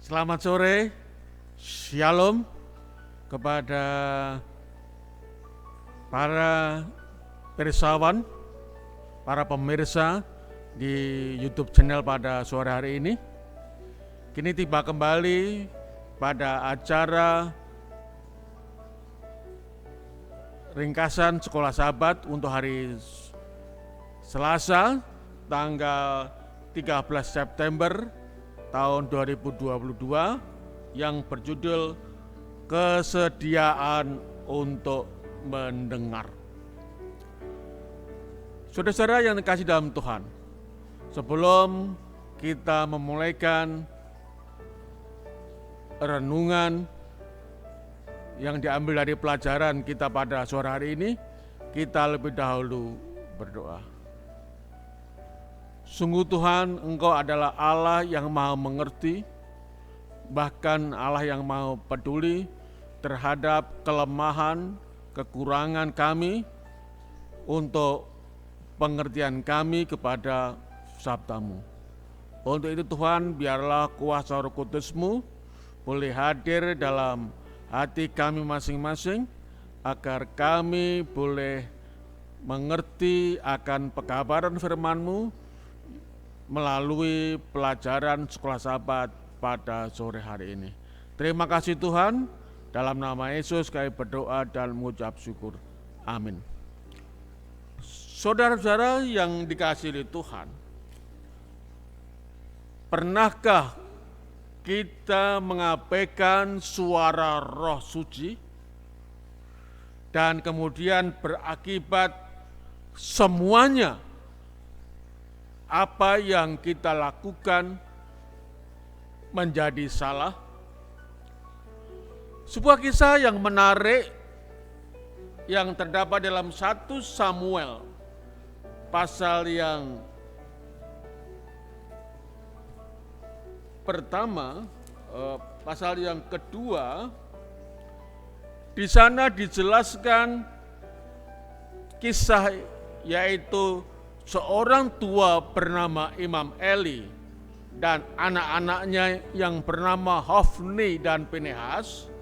Selamat sore, Shalom kepada para pirsawan, para pemirsa di YouTube channel pada sore hari ini. Kini tiba kembali pada acara ringkasan Sekolah Sabat untuk hari Selasa tanggal 13 September tahun 2022 yang berjudul Kesediaan untuk Mendengar. Saudara-saudara yang dikasihi dalam Tuhan, sebelum kita memulaikan renungan yang diambil dari pelajaran kita pada sore hari ini, kita lebih dahulu berdoa. Sungguh Tuhan, Engkau adalah Allah yang Maha mengerti, bahkan Allah yang Maha peduli terhadap kelemahan, kekurangan kami untuk pengertian kami kepada sabda-Mu. Untuk itu Tuhan, biarlah kuasa Roh Kudus-Mu boleh hadir dalam hati kami masing-masing, agar kami boleh mengerti akan pekabaran firman-Mu melalui pelajaran Sekolah Sabat pada sore hari ini. Terima kasih Tuhan, dalam nama Yesus kami berdoa dan mengucap syukur. Amin. Saudara-saudara yang dikasihi Tuhan, pernahkah kita mengabaikan suara Roh Suci dan kemudian berakibat semuanya apa yang kita lakukan menjadi salah? Sebuah kisah yang menarik yang terdapat dalam 1 Samuel pasal yang pertama, pasal yang kedua. Di sana dijelaskan kisah yaitu seorang tua bernama Imam Eli dan anak-anaknya yang bernama Hofni dan Pinehas,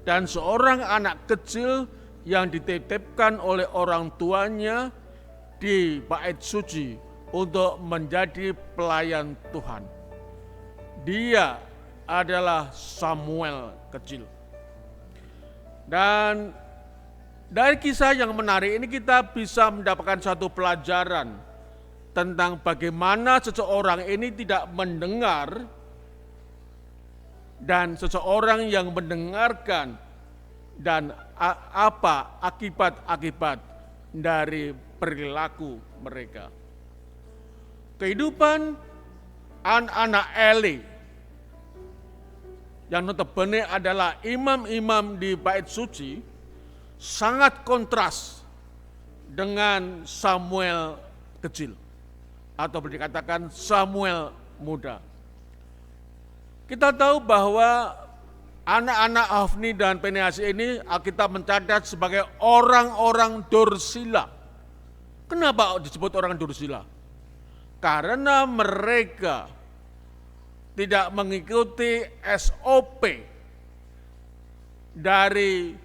dan seorang anak kecil yang dititipkan oleh orang tuanya di bait suci untuk menjadi pelayan Tuhan. Dia adalah Samuel kecil. Dan dari kisah yang menarik ini kita bisa mendapatkan satu pelajaran tentang bagaimana seseorang ini tidak mendengar dan seseorang yang mendengarkan dan apa akibat-akibat dari perilaku mereka. Kehidupan anak-anak Eli yang notabene adalah imam-imam di bait suci sangat kontras dengan Samuel kecil, atau boleh dikatakan Samuel muda. Kita tahu bahwa anak-anak Hofni dan Pinehas ini kita mencatat sebagai orang-orang dursila. Kenapa disebut orang dursila? Karena mereka tidak mengikuti SOP dari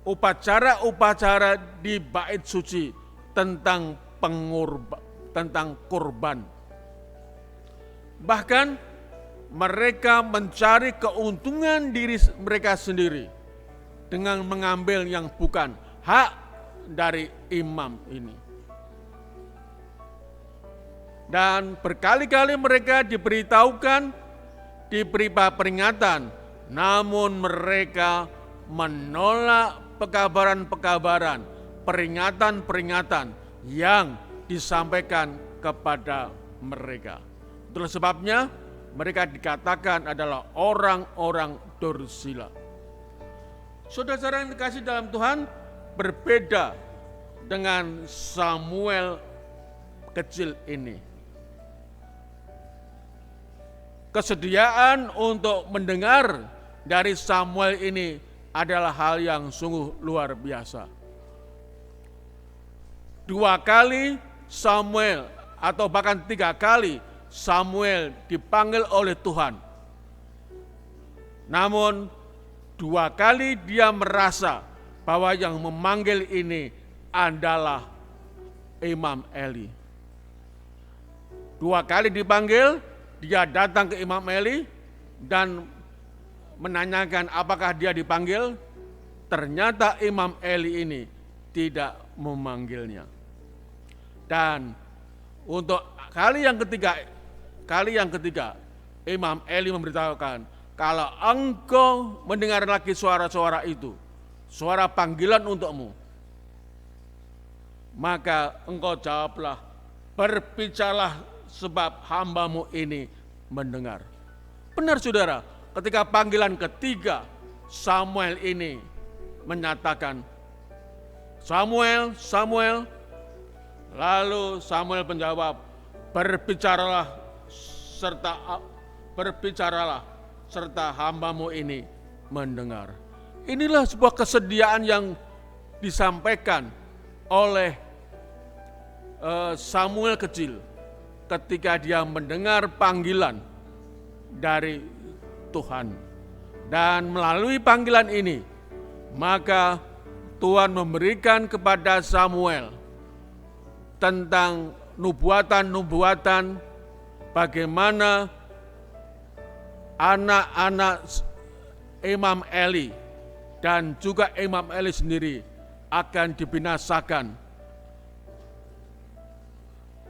upacara-upacara di bait suci tentang tentang kurban. Bahkan mereka mencari keuntungan diri mereka sendiri dengan mengambil yang bukan hak dari imam ini. Dan berkali-kali mereka diberitahukan, diberi peringatan, namun mereka menolak pekabaran-pekabaran, peringatan-peringatan yang disampaikan kepada mereka. Itulah sebabnya mereka dikatakan adalah orang-orang dursila. Saudara-saudara yang dikasihi dalam Tuhan, berbeda dengan Samuel kecil ini. Kesediaan untuk mendengar dari Samuel ini adalah hal yang sungguh luar biasa. 2 kali Samuel atau bahkan 3 kali Samuel dipanggil oleh Tuhan. Namun 2 kali dia merasa bahwa yang memanggil ini adalah Imam Eli. 2 kali dipanggil, dia datang ke Imam Eli dan menanyakan apakah dia dipanggil. Ternyata Imam Eli ini tidak memanggilnya. Dan untuk kali yang ketiga, Imam Eli memberitahukan, kalau engkau mendengar lagi suara-suara itu, suara panggilan untukmu, maka engkau jawablah, berbicaralah sebab hambamu ini mendengar. Benar saudara, ketika panggilan ketiga, Samuel ini menyatakan, Samuel, Samuel. Lalu Samuel menjawab, berbicaralah serta hambamu ini mendengar. Inilah sebuah kesediaan yang disampaikan oleh Samuel kecil ketika dia mendengar panggilan dari Tuhan. Dan melalui panggilan ini, maka Tuhan memberikan kepada Samuel tentang nubuatan-nubuatan bagaimana anak-anak Imam Eli dan juga Imam Eli sendiri akan dibinasakan,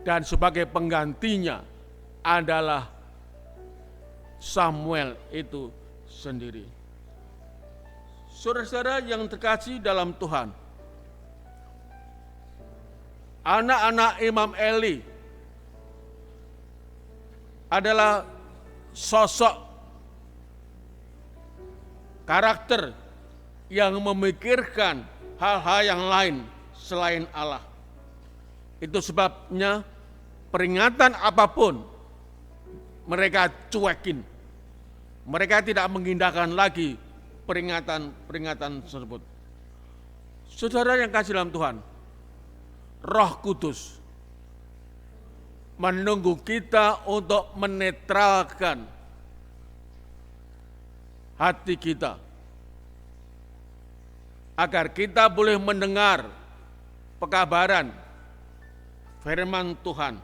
dan sebagai penggantinya adalah Samuel itu sendiri. Saudara-saudara yang terkasih dalam Tuhan, anak-anak Imam Eli adalah sosok karakter yang memikirkan hal-hal yang lain selain Allah. Itu sebabnya peringatan apapun mereka cuekin. Mereka tidak mengindahkan lagi peringatan tersebut. Saudara yang kasih dalam Tuhan, Roh Kudus menunggu kita untuk menetralkan hati kita, agar kita boleh mendengar pekabaran firman Tuhan,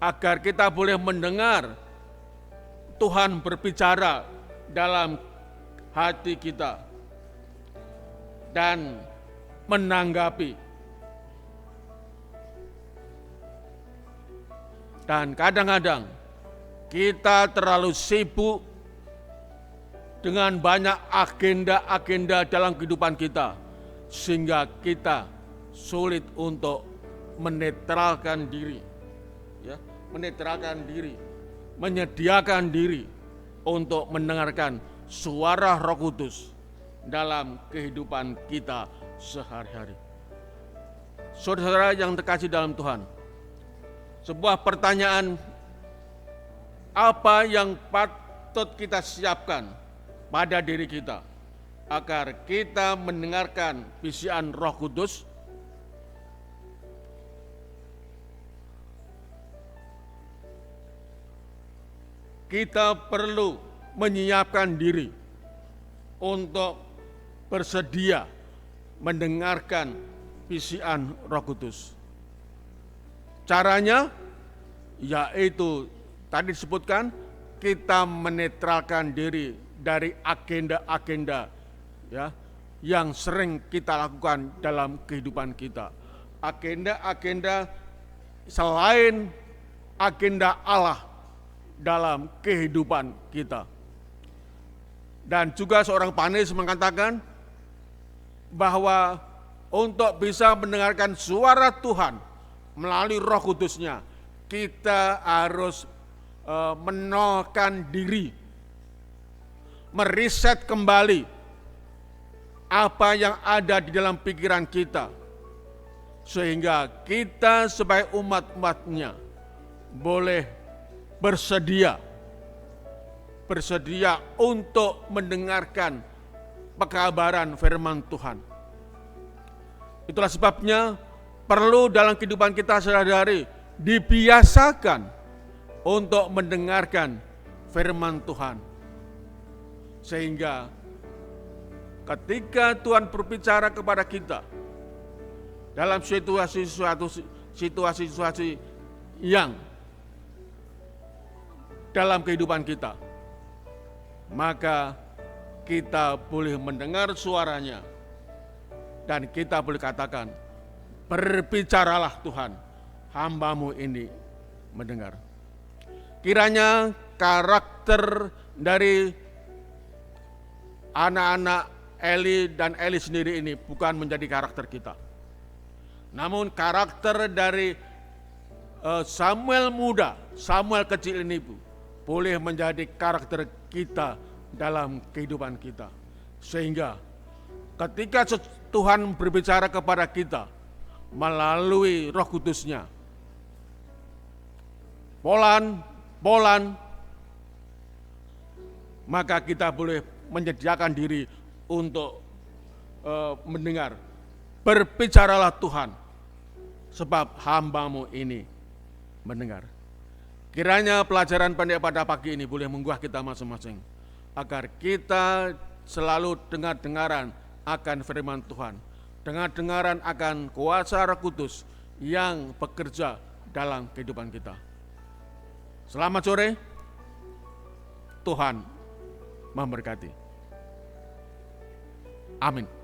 agar kita boleh mendengar Tuhan berbicara dalam hati kita dan menanggapi. Dan kadang-kadang kita terlalu sibuk dengan banyak agenda-agenda dalam kehidupan kita, sehingga kita sulit untuk menetralkan diri, menyediakan diri untuk mendengarkan suara Roh Kudus dalam kehidupan kita sehari-hari. Saudara yang terkasih dalam Tuhan, sebuah pertanyaan, apa yang patut kita siapkan pada diri kita agar kita mendengarkan bisikan Roh Kudus? Kita perlu menyiapkan diri untuk bersedia mendengarkan bisikan Roh Kudus. Caranya yaitu tadi disebutkan, kita menetralkan diri dari agenda-agenda yang sering kita lakukan dalam kehidupan kita. Agenda-agenda selain agenda Allah dalam kehidupan kita. Dan juga seorang panis mengatakan bahwa untuk bisa mendengarkan suara Tuhan melalui Roh Kudusnya, kita harus menolkan diri, meriset kembali apa yang ada di dalam pikiran kita, sehingga kita sebagai umat-umatnya boleh bersedia untuk mendengarkan pekabaran firman Tuhan. Itulah sebabnya perlu dalam kehidupan kita sehari-hari dibiasakan untuk mendengarkan firman Tuhan. Sehingga ketika Tuhan berbicara kepada kita dalam situasi yang dalam kehidupan kita, maka kita boleh mendengar suaranya dan kita boleh katakan, berbicaralah Tuhan, hamba-Mu ini mendengar. Kiranya karakter dari anak-anak Eli dan Eli sendiri ini bukan menjadi karakter kita, namun karakter dari Samuel muda, Samuel kecil ini boleh menjadi karakter kita dalam kehidupan kita. Sehingga ketika Tuhan berbicara kepada kita melalui Roh Kudus-Nya, Polan, maka kita boleh menyediakan diri untuk mendengar, berbicaralah Tuhan, sebab hamba-Mu ini mendengar. Kiranya pelajaran pendek pada pagi ini boleh menggugah kita masing-masing, agar kita selalu dengar-dengaran akan firman Tuhan, dengar-dengaran akan kuasa Roh Kudus yang bekerja dalam kehidupan kita. Selamat sore, Tuhan memberkati. Amin.